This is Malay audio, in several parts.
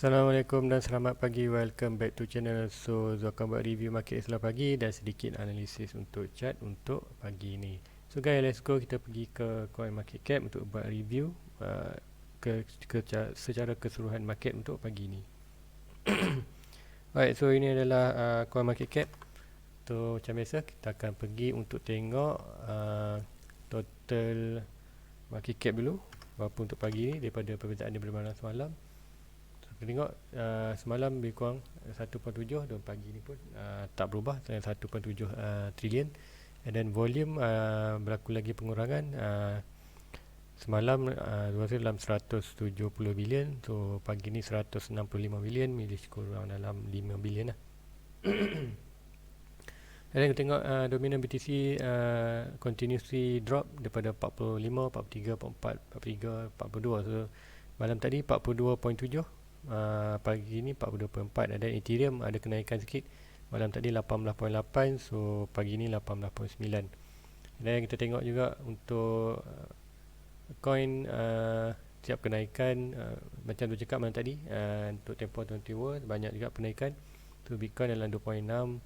Assalamualaikum dan selamat pagi. Welcome back to channel. So akan buat review market Islam pagi dan sedikit analisis untuk chart untuk pagi ni. So guys, let's go, kita pergi ke coin market cap untuk buat review secara keseluruhan market untuk pagi ni. Alright, so ini adalah coin market cap. So macam biasa kita akan pergi untuk tengok total market cap dulu, berapa untuk pagi ni daripada perbezaan dia bermalam semalam. Kita tengok semalam lebih kurang 1.7 dan pagi ni pun tak berubah, 1.7 trilion. And then volume berlaku lagi pengurangan. Semalam dalam 170 bilion, so pagi ni 165 bilion, lebih kurang dalam 5 bilion lah. Dan kita tengok dominan BTC continuously drop daripada 45, 43, 44, 43, 42. So malam tadi 42.7, pagi ni 42.4. Dan Ethereum ada kenaikan sikit, malam tadi 18.8, so pagi ni 18.9. Dan kita tengok juga untuk coin siap kenaikan, macam tu cakap malam tadi, untuk tempoh 20 banyak juga penaikan. So Bitcoin dalam 2.6,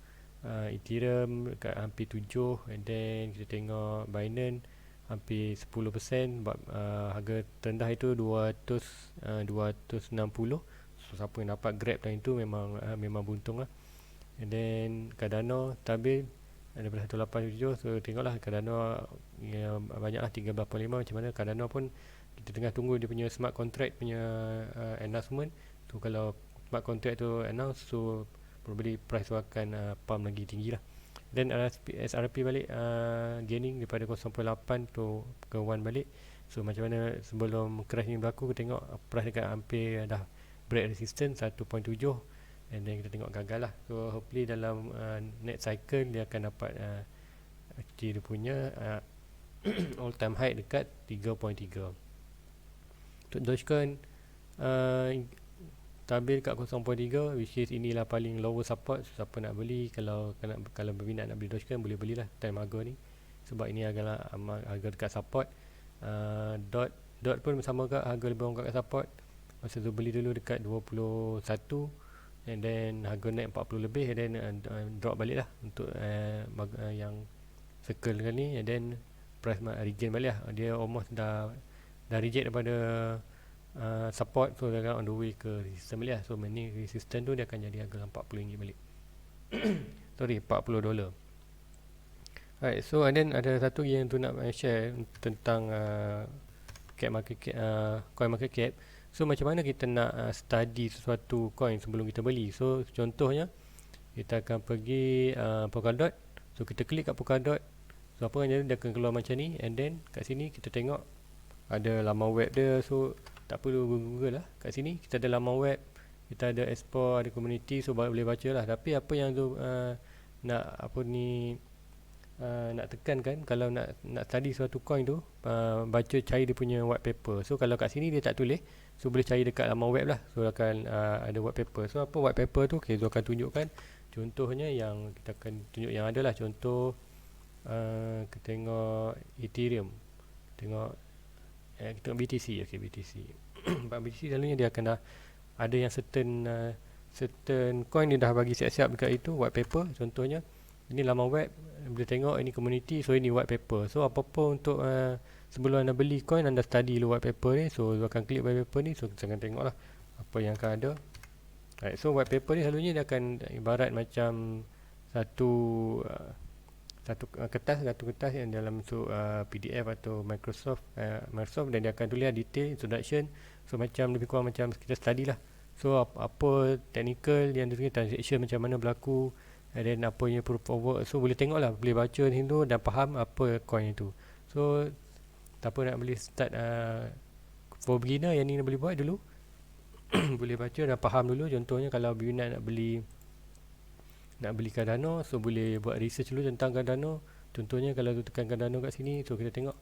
Ethereum dekat hampir 7, and then kita tengok Binance hampir 10%, harga terendah itu 260. So siapa yang dapat grab time tu memang buntung lah. And then Cardano stabil daripada 187. So tengoklah Cardano banyak lah, 13.5. Macam mana Cardano pun kita tengah tunggu dia punya smart contract punya announcement. So kalau smart contract tu announce, so probably price tu akan pump lagi tinggi lah. Dan SRP balik gaining daripada 0.8 to ke 1 balik. So macam mana sebelum crash ni berlaku, kita tengok price dekat hampir dah break resistance 1.7, and then kita tengok gagal lah. So hopefully dalam next cycle dia akan dapat dia punya all time high dekat 3.3. Untuk Dogecoin stabil kat 0.3, which is inilah paling lower support. So, siapa nak beli, kalau berminat nak beli Dogecoin, boleh belilah time harga ni, sebab ini harga dekat support. Dot pun sama ke, harga lebih orang kat support. Masa tu beli dulu dekat 21, and then harga naik 40 lebih, and then drop balik lah untuk yang circle kali ni, and then price regain balik lah. Dia almost dah reject daripada support, so dia akan on the way ke resistance balik lah. So ni resistance tu dia akan jadi harga RM40 balik. Sorry, $40. Alright, so and then ada satu yang tu nak share tentang coin market cap. So macam mana kita nak study sesuatu coin sebelum kita beli. So contohnya kita akan pergi Polkadot. So kita klik kat Polkadot, so apa yang jadi, dia akan keluar macam ni. And then kat sini kita tengok ada laman web dia. So tak perlu Google lah, kat sini kita ada laman web, kita ada explore, ada community, so boleh baca lah. Tapi apa yang tu nak tekankan, kalau nak study suatu coin tu, baca, cari dia punya white paper. So kalau kat sini dia tak tulis, so boleh cari dekat laman web lah. So akan ada white paper. So apa white paper tu? Okay, so akan tunjukkan contohnya, yang kita akan tunjuk yang ada lah. Contoh kita tengok Ethereum, kita tengok BTC. Okay, BTC. BTC selalunya dia akan dah ada yang certain coin dia dah bagi siap-siap dekat itu white paper. Contohnya ini laman web, boleh tengok ini community, so ini white paper. So apa-apa untuk sebelum anda beli coin, anda study dulu white paper ni. So akan klik white paper ni, so kita akan tengok lah apa yang akan ada. Right, so white paper ni selalunya dia akan ibarat macam satu kertas yang dalam bentuk PDF atau Microsoft, dan dia akan tulis detail, introduction. So macam lebih kurang macam kita study lah. So apa technical yang dia transaction macam mana berlaku, and then apa yang proof of work. So boleh tengok lah, boleh baca di situ dan faham apa coin itu. So tak apa, nak beli start for beginner, yang ni boleh buat dulu. Boleh baca dan faham dulu. Contohnya kalau beginner nak beli Cardano, so boleh buat research dulu tentang Cardano. Contohnya kalau tu tekan Cardano kat sini, so kita tengok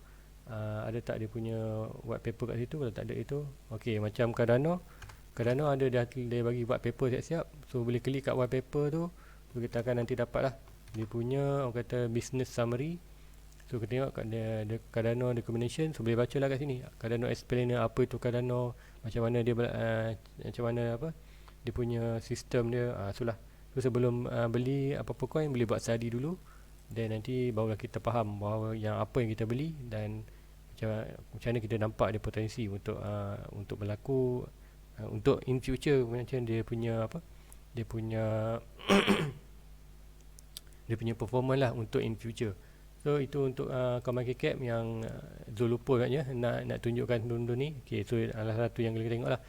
ada tak dia punya white paper kat situ. Kalau tak ada itu, ok, macam Cardano ada dia bagi white paper siap-siap. So boleh klik kat white paper tu, so kita akan nanti dapat lah dia punya, orang kata, business summary. So kita tengok kat dia Cardano recommendation. So boleh baca lah kat sini Cardano explainer, apa itu Cardano, macam mana dia macam mana dia punya sistem dia. So sebelum beli apa-apa coin, boleh buat study dulu, dan nanti barulah kita faham bahawa yang apa yang kita beli dan macam mana kita nampak dia potensi untuk berlaku, untuk in future, macam dia punya dia punya dia punya performance lah untuk in future. So itu untuk coin market cap yang Zul lupa katnya nak tunjukkan dulu ni. Okay, so salah satu yang kita tengok lah.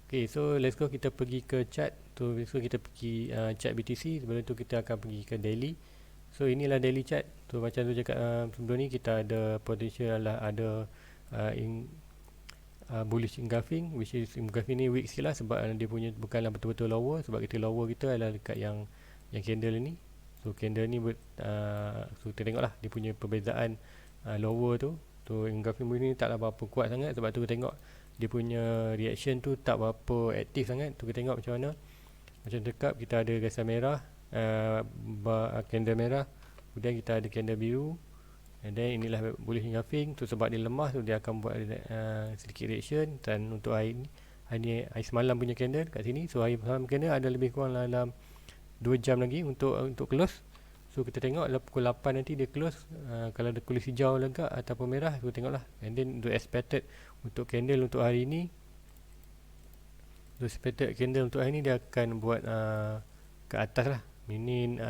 Okay, so let's go, kita pergi ke chart. So kita pergi chart BTC. Sebelum tu kita akan pergi ke daily. So inilah daily chart. So macam tu cakap sebelum ni, kita ada potential lah, ada bullish engulfing, which is engulfing ni weak sikit lah, sebab dia punya bukanlah betul-betul lower. Sebab kita lower kita adalah dekat yang candle ni. So candle ni so kita tengok lah dia punya perbezaan lower tu. So engulfing ni taklah berapa kuat sangat, sebab tu kita tengok dia punya reaction tu tak berapa aktif sangat. Tu kita tengok macam mana. Macam dekat kita ada gasan merah, candle merah, kemudian kita ada candle biru, and then inilah bullish engulfing. Tu sebab dia lemah, tu dia akan buat sedikit reaction. Dan untuk hari semalam punya candle kat sini, so hari semalam candle ada lebih kurang dalam 2 jam lagi untuk close. So kita tengok pukul 8 nanti dia close, kalau ada kulis hijau lega ataupun merah, so tengoklah. And then untuk expected untuk candle untuk hari ni, expected candle untuk hari ni dia akan buat ke atas lah, meaning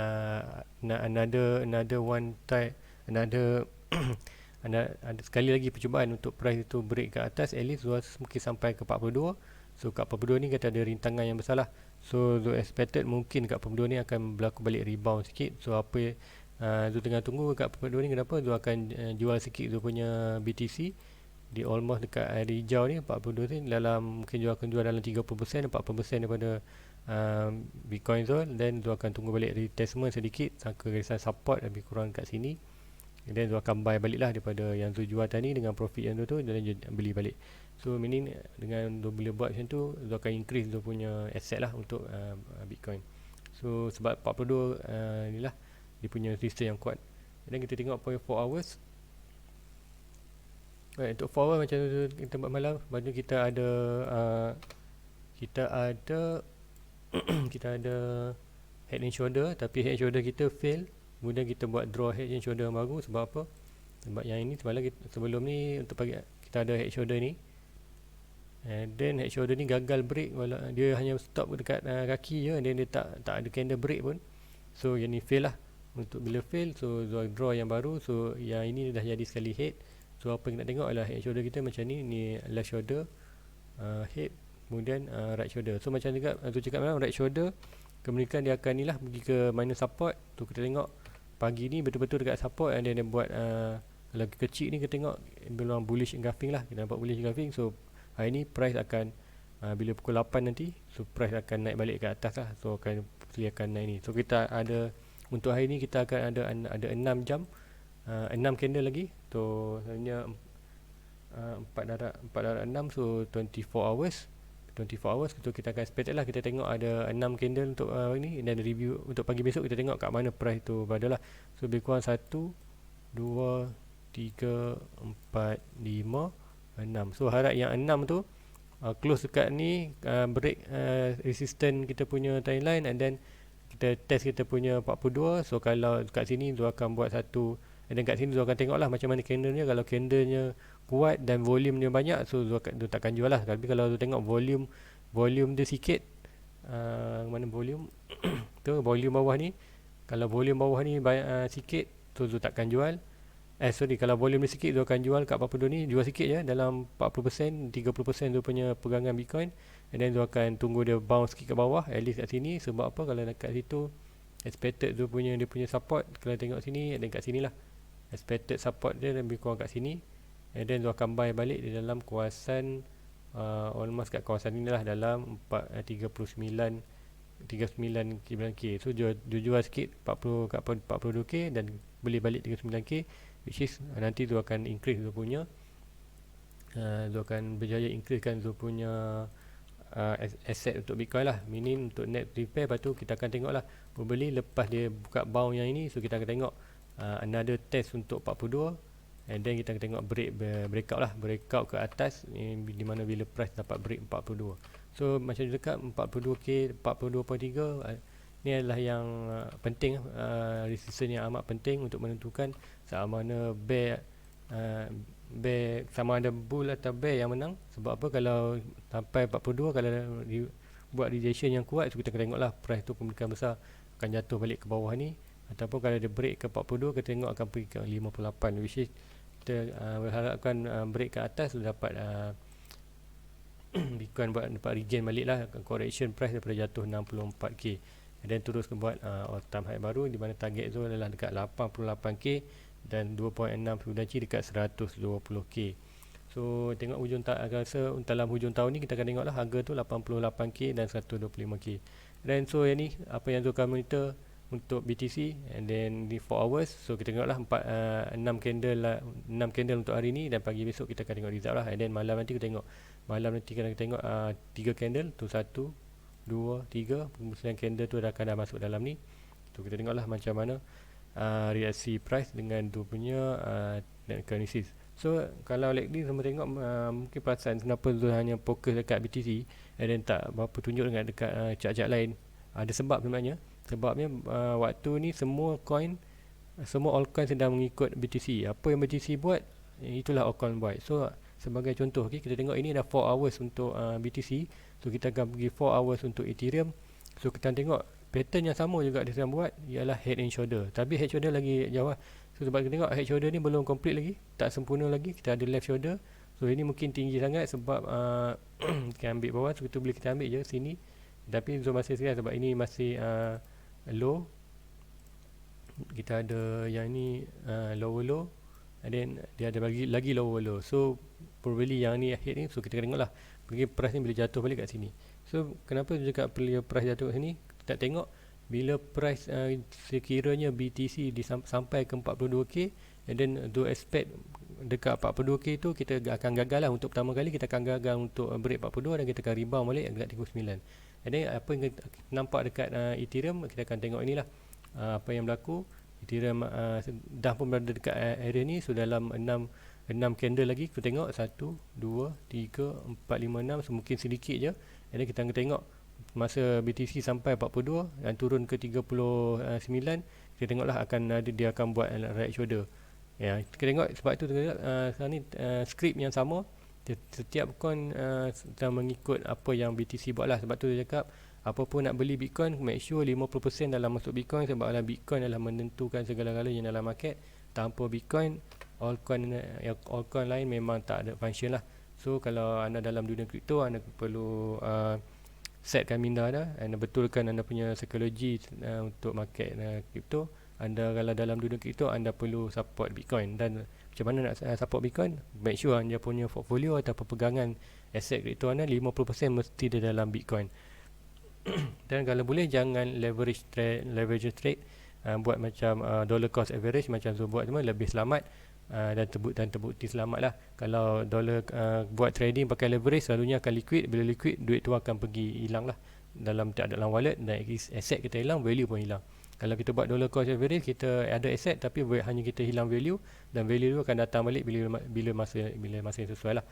another one type, another ada sekali lagi percubaan untuk price itu break ke atas, at least mungkin sampai ke 42. So kat 42 ni kita ada rintangan yang besar lah. So expected mungkin kat 42 ni akan berlaku balik rebound sikit. So apa Zul tengah tunggu kat 42 ni, kenapa Zul akan jual sikit Zul punya BTC di almost dekat area hijau ni, 42 ni, dalam mungkin Zul akan jual dalam 30%, 40% daripada Bitcoin Zul. Then Zul akan tunggu balik retestment sedikit ke garisan support lebih kurang kat sini. Dan Zul akan buy balik lah daripada yang Zul jual tadi dengan profit yang tu, dan beli balik. So meaning dengan Zul boleh buat macam tu, Zul akan increase Zul punya asset lah untuk Bitcoin. So sebab 42 ni lah dia punya resistance yang kuat. Dan kita tengok point 4 hours. Right, untuk 4 hours macam tu kita buat malam. Lepas tu kita ada kita ada head and shoulder, tapi head and shoulder kita fail. Kemudian kita buat draw head and shoulder yang baru. Sebab apa? Sebab yang ini sebelum ni untuk pagi kita ada head shoulder ni, and then head shoulder ni gagal break, dia hanya stop dekat kaki je, dan dia tak ada candle break pun. So yang ni fail lah. Untuk bila fail, so draw yang baru. So yang ini dah jadi sekali head. So apa yang nak tengok adalah head shoulder kita macam ni. Ni left shoulder, head, kemudian right shoulder. So macam juga tu cakap malam, right shoulder kemungkinan dia akan ni lah pergi ke minus support. Tu kita tengok pagi ni betul-betul dekat support, and then dia buat kalau kecil ni kita tengok belum bullish engulfing lah. Kita nampak bullish engulfing. So hari ni price akan bila pukul 8 nanti, so price akan naik balik ke atas lah. So akan naik ni. So kita ada untuk hari ni kita akan ada 6 jam, 6 candle lagi. So sebenarnya 4 darab 6, so 24 hours. 24 hours tu kita akan expect lah. Kita tengok ada 6 candle untuk ni, dan review untuk pagi besok kita tengok kat mana price tu berada lah. So lebih kurang 1, 2, 3, 4, 5, 6. So harap yang 6 tu close dekat ni, break resistance kita punya timeline, and then kita test kita punya 42. So kalau kat sini tu akan buat satu, dan kat sini tu akan tengok lah macam mana candlenya. Kalau candlenya kuat dan volumenya banyak, so tu takkan jual lah. Tapi kalau tu tengok volume dia sikit, mana volume tu, volume bawah ni, kalau volume bawah ni banyak sikit, so tu takkan jual. Kalau volume dia sikit, tu akan jual kat 42 ni. Jual sikit je, dalam 40%, 30% tu punya pegangan Bitcoin, and then tu akan tunggu dia bounce sikit ke bawah, at least kat sini. Sebab apa? Kalau dekat situ expected tu dia punya support, kalau tengok sini, dan kat sini lah expected support dia lebih kurang kat sini, and then tu akan buy balik di dalam kawasan almost kat kawasan ni lah, dalam 39k. So jual sikit 40 kat 42k, dan beli balik 39k, which is nanti tu akan increase tu punya tu akan berjaya increasekan tu punya asset untuk Bitcoin lah, meaning untuk net repair. Lepas tu kita akan tengok lah pembeli lepas dia buka bound yang ini. So kita akan tengok another test untuk 42, and then kita akan tengok breakout lah, breakout ke atas di mana bila price dapat break 42. So macam dia cakap 42k 42.3 ni adalah yang penting, resistance yang amat penting untuk menentukan sama mana bear sama ada bull atau bear yang menang. Sebab apa, kalau sampai 42, kalau buat rejection yang kuat, so kita kena tengoklah price tu kemungkinan besar akan jatuh balik ke bawah ni, ataupun kalau dia break ke 42, kita tengok akan pergi ke 58, which is kita berharapkan break ke atas dapat Bitcoin dapat regain balik lah correction price daripada jatuh 64k, dan terus buat all time high baru, di mana target tu adalah dekat 88k dan 2.6 Fibonacci dekat 120k. So tengok hujung rasa dalam hujung tahun ni kita akan tengoklah harga tu 88k dan 125k. Dan so yang ni apa yang Zulkan monitor untuk BTC, and then di 4 hours. So kita tengoklah 6 candle untuk hari ni, dan pagi besok kita akan tengok result lah. And then malam nanti kita tengok, malam nanti kita tengok 3 candle tu, 1 2 3 9 candle tu akan dah masuk dalam ni. So kita tengoklah macam mana reaksi price dengan tu punya analysis. So kalau like ni semua tengok, mungkin perasan kenapa Zul hanya fokus dekat BTC and then tak berapa tunjuk dekat chart-chart lain. Ada sebab sebenarnya. Sebabnya waktu ni semua altcoin sedang mengikut BTC. Apa yang BTC buat, itulah altcoin buat. So sebagai contoh, okay, kita tengok ini dah 4 hours untuk BTC. So kita akan pergi 4 hours untuk Ethereum. So kita tengok pattern yang sama juga dia sedang buat, ialah head and shoulder. Tapi head shoulder lagi jauh. So sebab kita tengok head shoulder ni belum complete lagi, tak sempurna lagi. Kita ada left shoulder. So ini mungkin tinggi sangat sebab kita ambil bawah, so kita boleh kita ambil je sini. Tapi zone masih sekian sebab ini masih low. Kita ada yang ni lower low, and then dia ada lagi lower low. So probably yang ni head ni, so kita kena tengoklah pergi price ni bila jatuh balik kat sini. So kenapa dia cakap bila price jatuh kat sini, kita tengok bila price sekiranya BTC sampai ke 42k, and then do expect dekat 42k tu kita akan gagal lah. Untuk pertama kali kita akan gagal untuk break 42, dan kita akan rebound balik dekat 39. And then apa yang kita nampak dekat Ethereum, kita akan tengok inilah apa yang berlaku. Ethereum dah pun berada dekat area ni. So dalam 6 candle lagi, kita tengok 1, 2, 3, 4, 5, 6. So mungkin sedikit je. And then kita akan tengok masa BTC sampai 42 dan turun ke 39, kita tengoklah dia akan buat right shoulder. Ya, kita tengok sebab tu sekarang ni script yang sama. Setiap coin sedang mengikut apa yang BTC buat lah. Sebab tu dia cakap apa pun nak beli Bitcoin, make sure 50% dalam masuk Bitcoin. Sebab Bitcoin adalah menentukan segala-galanya dalam market. Tanpa Bitcoin, altcoin lain memang tak ada function lah. So kalau anda dalam dunia kripto, anda perlu setkan minda anda, anda betulkan anda punya psikologi untuk market kripto. Anda kalau dalam dunia kripto, anda perlu support Bitcoin. Dan macam mana nak support Bitcoin? Make sure anda punya portfolio atau pegangan aset kripto anda 50% mesti di dalam Bitcoin. Dan kalau boleh jangan leverage trade, buat macam dollar cost average macam Zul buat, semua lebih selamat dan terbukti selamat lah. Kalau dollar buat trading pakai leverage, selalunya akan liquid. Bila liquid, duit tu akan pergi hilang lah tak ada dalam wallet, dan aset kita hilang, value pun hilang. Kalau kita buat dollar cost average, kita ada aset tapi hanya kita hilang value, dan value tu akan datang balik bila masa yang sesuai lah.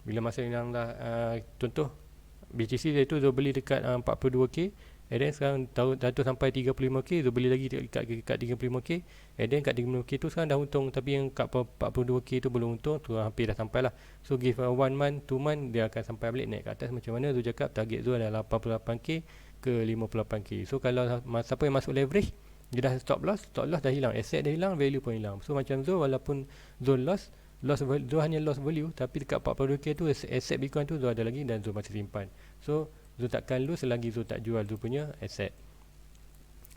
Bila masa yang dah contoh BTC dia tu beli dekat 42k, and then sekarang jatuh sampai 35k, beli lagi dekat 35k, and then kat 35k tu sekarang dah untung. Tapi yang kat 42k tu belum untung, tu hampir dah sampai lah. So give 1 month 2 month, dia akan sampai balik naik ke atas. Macam mana tu cakap, target tu adalah 88k ke 58k. So kalau siapa yang masuk leverage, dia dah stop loss dah hilang, asset dah hilang, value pun hilang. So macam Zul, walaupun Zul Zul hanya loss value, tapi dekat 42k tu aset Bitcoin tu Zul ada lagi, dan Zul masih simpan. So Zul takkan lose selagi Zul tak jual Zul punya aset.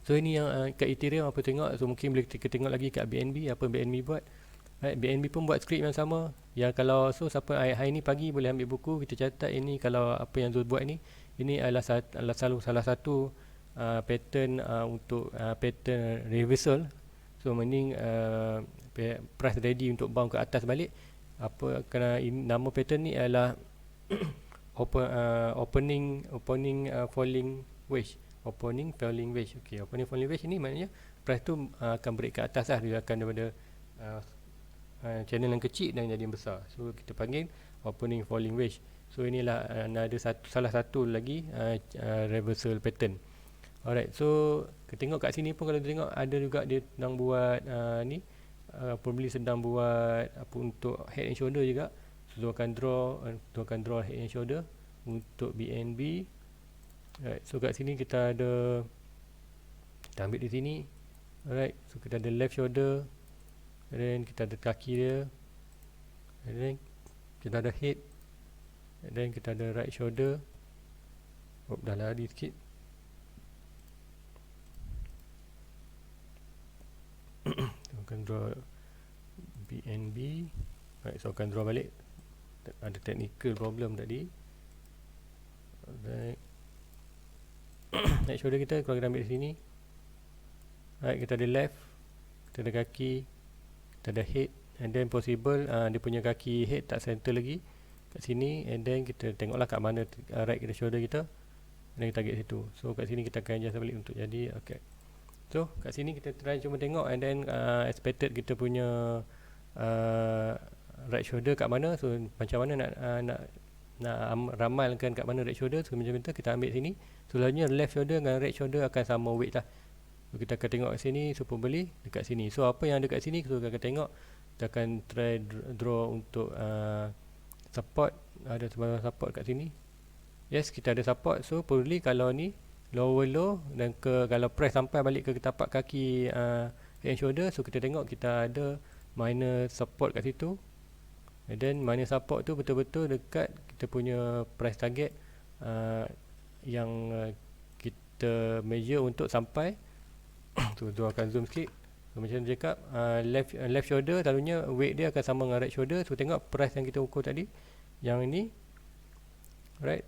So ini yang kat Ethereum apa tengok. So mungkin boleh kita tengok lagi kat BNB, apa BNB buat. Right, BNB pun buat skrip yang sama. Yang kalau siapa hari ni pagi boleh ambil buku, kita catat ini. Kalau apa yang Zul buat ni, ini adalah salah satu pattern untuk pattern reversal. So meaning price ready untuk bounce ke atas balik. Kerana nama pattern ni adalah opening falling wedge. Opening falling wedge. Okey, opening falling wedge ni maknanya price tu akan break ke atas lah. Dia akan daripada channel yang kecil dan jadi yang besar. So kita panggil opening falling wedge. So inilah ada salah satu lagi reversal pattern. Alright, so kita tengok kat sini pun kalau tengok ada juga dia sedang buat ni probably sedang buat apa untuk head and shoulder juga. So dia akan draw head and shoulder untuk BNB. Alright, so kat sini kita ambil di sini. Alright, so kita ada left shoulder, and then kita ada kaki dia, and then kita ada head, and then kita ada right shoulder. Dah lari sikit. Akan draw BNB. Right, so akan draw balik. Ada technical problem tadi. Alright. Right shoulder kita kalau kita ambil di sini. Right, kita ada left, kita ada kaki, kita ada head, and then possible dia punya kaki head tak center lagi kat sini, and then kita tengoklah kat mana right kita shoulder kita, and then kita target situ. So kat sini kita akan adjust balik untuk jadi okay. So kat sini kita try cuba tengok, and then expected kita punya right shoulder kat mana. So macam mana nak ramalkan kat mana right shoulder. So macam tu kita ambil sini. So selalunya left shoulder dengan right shoulder akan sama weight lah. So kita akan tengok kat sini, so probably dekat sini. So apa yang ada kat sini, so kita akan tengok. Kita akan try draw untuk support. Ada sebarang support kat sini. Yes, kita ada support. So probably kalau ni lower low, dan kalau press sampai balik ke tapak kaki head and shoulder, so kita tengok kita ada minor support kat situ. And then minor support tu betul-betul dekat kita punya price target yang kita measure untuk sampai. So tu akan zoom sikit. So macam saya cakap, left shoulder selalunya weight dia akan sama dengan right shoulder. So tengok price yang kita ukur tadi, yang ini right,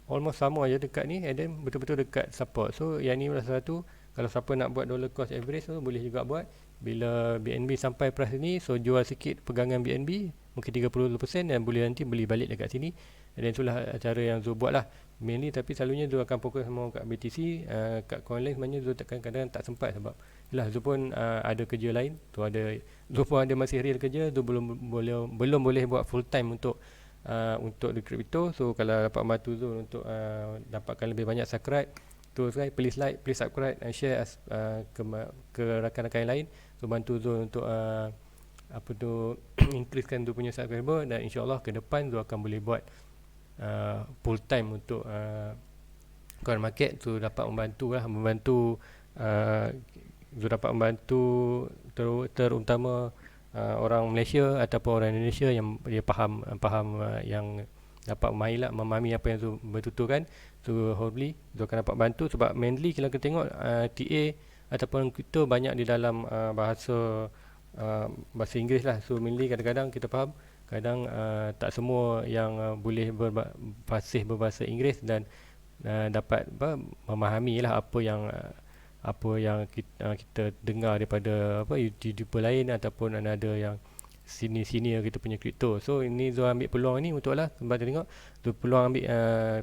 almost sama aja dekat ni, and then betul-betul dekat support. So yang ni salah satu, kalau siapa nak buat dollar cost average, so boleh juga buat. Bila BNB sampai price ni, so jual sikit pegangan BNB, mungkin 30% dan boleh nanti beli balik dekat sini. And then itulah cara yang Zul buat lah mainly. Tapi selalunya Zul akan fokus sama kat BTC. Kat CoinLink sebenarnya Zul kadang-kadang tak sempat, sebab yelah Zul pun ada kerja lain. Zul pun ada masih real kerja. Zul belum boleh buat full time untuk di crypto. So kalau dapat bantu Zul untuk dapatkan lebih banyak subscribe, please like, please subscribe and share ke rakan-rakan yang lain. So bantu Zul untuk increasekan Zul punya subscriber, dan insyaAllah ke depan Zul akan boleh buat full time untuk coin market. So dapat membantu Zul dapat membantu terutama orang Malaysia ataupun orang Indonesia yang dia faham yang dapat memahami apa yang Zul bertuturkan. So hopefully Zul akan dapat bantu, sebab mainly kalau kita tengok TA ataupun kita banyak di dalam bahasa Inggeris lah. So mainly kadang-kadang kita faham, kadang tak semua yang boleh berbahasa Inggeris dan dapat memahami lah apa yang kita dengar daripada YouTuber lain ataupun ada yang senior kita punya kripto. So ini Zul ambil peluang ni untuk lah, sebab tengok Zul peluang ambil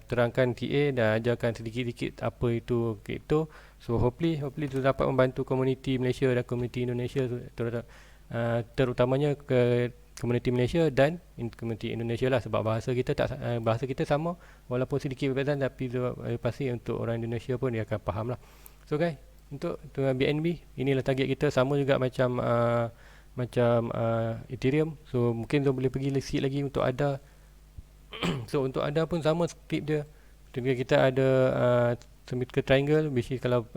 terangkan TA dan ajarkan sedikit-sedikit apa itu kripto. So hopefully Zul dapat membantu komuniti Malaysia dan komuniti Indonesia, terutamanya ke komuniti Malaysia dan komuniti Indonesia lah, sebab bahasa kita sama walaupun sedikit berbeza, tapi pasti untuk orang Indonesia pun dia akan faham lah. So guys, untuk BNB inilah target kita, sama juga macam Ethereum. So mungkin Zul boleh pergi sikit lagi untuk ADA. So untuk ADA pun sama skrip dia. Kita ada symmetrical triangle, which is kalau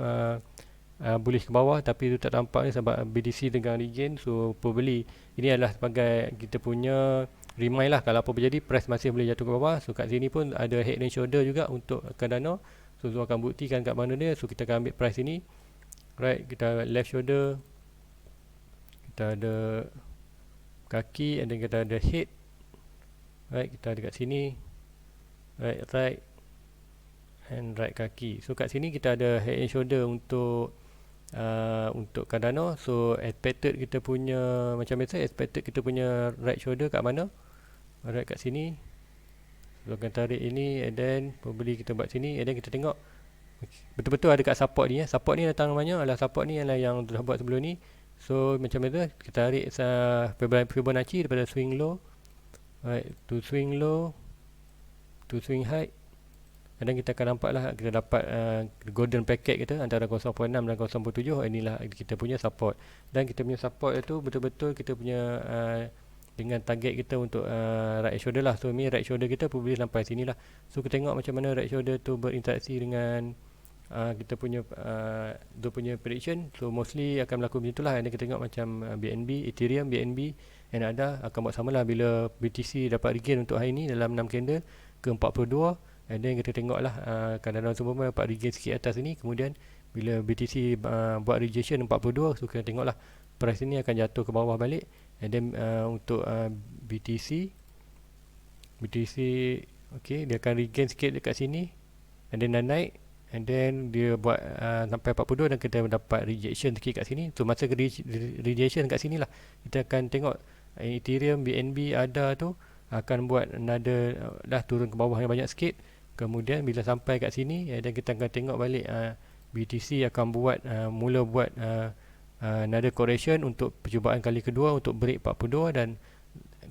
bullish ke bawah, tapi itu tak nampak ni sebab BTC dengan regain. So probably ini adalah sebagai kita punya remind lah, kalau apa berjadi price masih boleh jatuh ke bawah. So kat sini pun ada head and shoulder juga untuk Cardano. So Zul akan buktikan kat mana dia. So kita akan ambil price ini. Right, kita left shoulder, kita ada kaki, and then kita ada head. Right, kita ada kat sini. Right and right kaki. So kat sini kita ada head and shoulder untuk Cardano. So expected kita punya, macam biasa expected kita punya right shoulder kat mana? Alright, kat sini. So akan tarik ini, and then probably kita buat sini, and then kita tengok betul-betul ada kat support ni. Support ni datang namanya adalah support ni adalah yang dah buat sebelum ni. So macam biasa kita tarik Fibonacci daripada swing low, right, to swing low, to swing high. Kadang kita akan nampak lah, kita dapat golden packet kita antara 0.6 dan 0.7. Inilah kita punya support. Dan kita punya support itu betul-betul kita punya dengan target kita untuk right shoulder lah. So ni right shoulder kita pun boleh sampai sini lah. So kita tengok macam mana right shoulder tu berinteraksi dengan kita punya dia punya prediction. So mostly akan berlaku macam itulah. Dan kita tengok macam BNB, Ethereum, BNB and ada akan buat sama lah bila BTC dapat regain untuk hari ni dalam 6 candle ke 42. And then kita tengok lah kadang-kadang semua dapat regain sikit atas ni. Kemudian bila BTC buat rejection 42, so kita tengok lah price ni akan jatuh ke bawah balik. And then untuk BTC okay, dia akan regain sikit dekat sini and then dah naik, and then dia buat sampai 42 dan kita dapat rejection sikit kat sini. So masa rejection kat sini lah kita akan tengok Ethereum, BNB, ADA tu akan buat another dah turun ke bawah yang banyak sikit. Kemudian bila sampai kat sini dan kita akan tengok balik BTC akan buat mula buat another correction untuk percubaan kali kedua untuk break 42, dan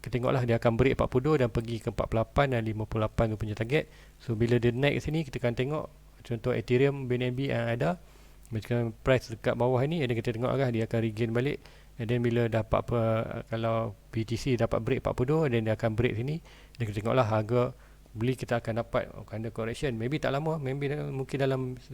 kita tengoklah dia akan break 42 dan pergi ke 48 dan 58 tu punya target. So bila dia naik ke sini kita akan tengok contoh Ethereum, BNB ada macam price dekat bawah ni, dan kita tengok dia akan regain balik. And then bila dapat kalau BTC dapat break 42 dan dia akan break sini, dan kita tengoklah harga beli kita akan dapat under correction. Maybe tak lama, maybe mungkin dalam 1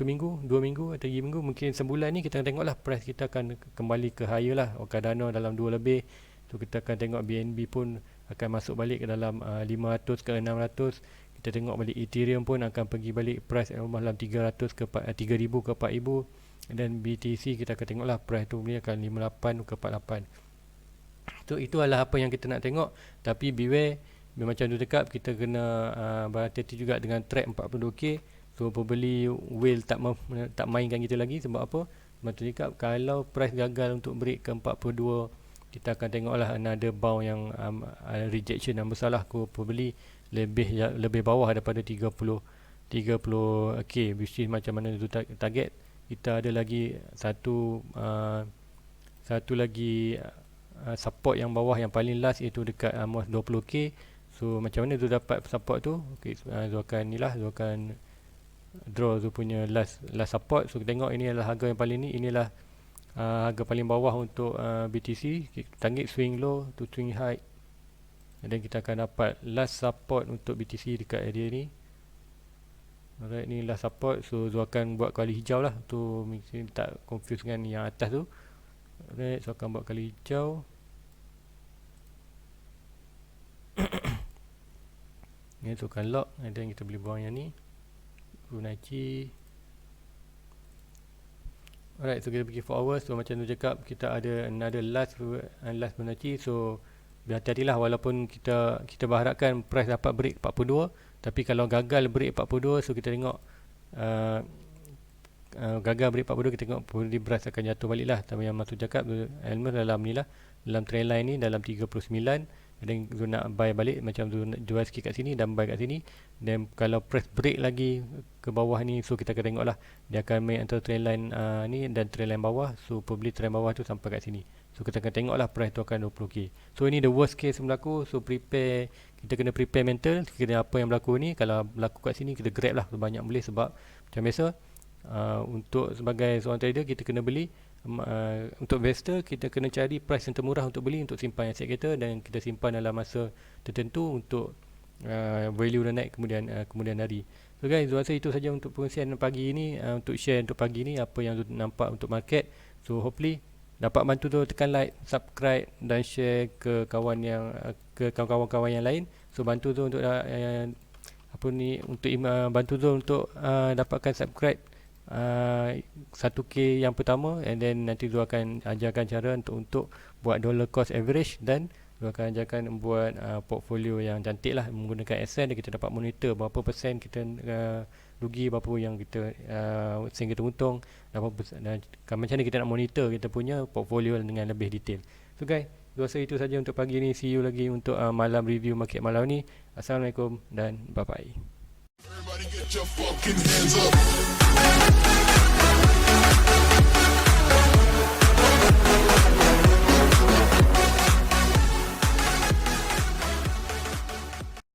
minggu, 2 minggu atau 3 minggu, mungkin sebulan ni kita tengoklah price kita akan kembali ke higher lah. Cardano dalam 2 lebih. So kita akan tengok BNB pun akan masuk balik ke dalam 500 ke 600. Kita tengok balik Ethereum pun akan pergi balik price dalam 300 ke 3000 ke 4000. Dan BTC kita akan tengoklah price tu ni akan 58 ke 48. So itu adalah apa yang kita nak tengok. Tapi beware, macam tu cakap, kita kena berhati-hati juga dengan track 42k. So pembeli whale tak mainkan kita lagi. Sebab apa? Macam tu cakap, kalau price gagal untuk break ke 42, kita akan tengoklah another bound yang rejection yang besar lah. Aku pembeli lebih bawah daripada 30k, which is macam mana tu target. Kita ada lagi satu lagi support yang bawah yang paling last, iaitu dekat 20k. So macam mana tu dapat support tu? Okay, Zul akan draw tu punya last support. So kita tengok ini adalah harga yang paling ni. Inilah harga paling bawah untuk BTC. Target swing low to swing high. Dan kita akan dapat last support untuk BTC dekat area ni. Alright, ni last support. So Zul akan buat kali hijau lah. Tu mungkin tak confuse dengan yang atas tu. Alright, so akan buat kali hijau. Ni tu akan lock, and then kita boleh buang yang ni. Fibonacci. Alright, so kita pergi 4 hours. So macam tu cakap, kita ada another last Fibonacci. So berhati-hatilah, walaupun kita berharapkan price dapat break 42, tapi kalau gagal break 42, so kita tengok gagal break 42, kita tengok probably price akan jatuh balik lah. Tapi yang Maksud cakap, Elmer dalam ni lah, dalam trend line ni dalam 39. Dan Zul nak buy balik, macam Zul jual sikit kat sini dan buy kat sini. Dan kalau press break lagi ke bawah ni, so kita akan tengok lah dia akan main antara trend line ni dan trend line bawah. So probably trend bawah tu sampai kat sini. So kita akan tengok lah price tu akan 20k. So ini the worst case berlaku. So prepare, kita kena prepare mental. Kira apa yang berlaku ni, kalau berlaku kat sini kita grab lah sebanyak boleh. Sebab macam biasa, untuk sebagai seorang trader kita kena beli. Untuk investor kita kena cari price yang termurah untuk beli, untuk simpan aset kita, dan kita simpan dalam masa tertentu untuk value dah naik kemudian hari. So guys, saya rasa itu saja untuk perkongsian pagi ini, untuk share untuk pagi ini apa yang nampak untuk market. So hopefully dapat bantu tu, tekan like, subscribe dan share ke kawan-kawan yang lain. So bantu tu untuk bantu tu untuk dapatkan subscribe 1k yang pertama, and then nanti Zul akan ajarkan cara untuk buat dollar cost average, dan Zul akan ajarkan buat portfolio yang cantik lah menggunakan Excel, dan kita dapat monitor berapa persen kita rugi, berapa yang kita sen kita untung, dan macam mana kita nak monitor kita punya portfolio dengan lebih detail. So guys, Zul rasa itu saja untuk pagi ni. See you lagi untuk malam review market malam ni. Assalamualaikum dan bye bye. Everybody get your fucking hands up.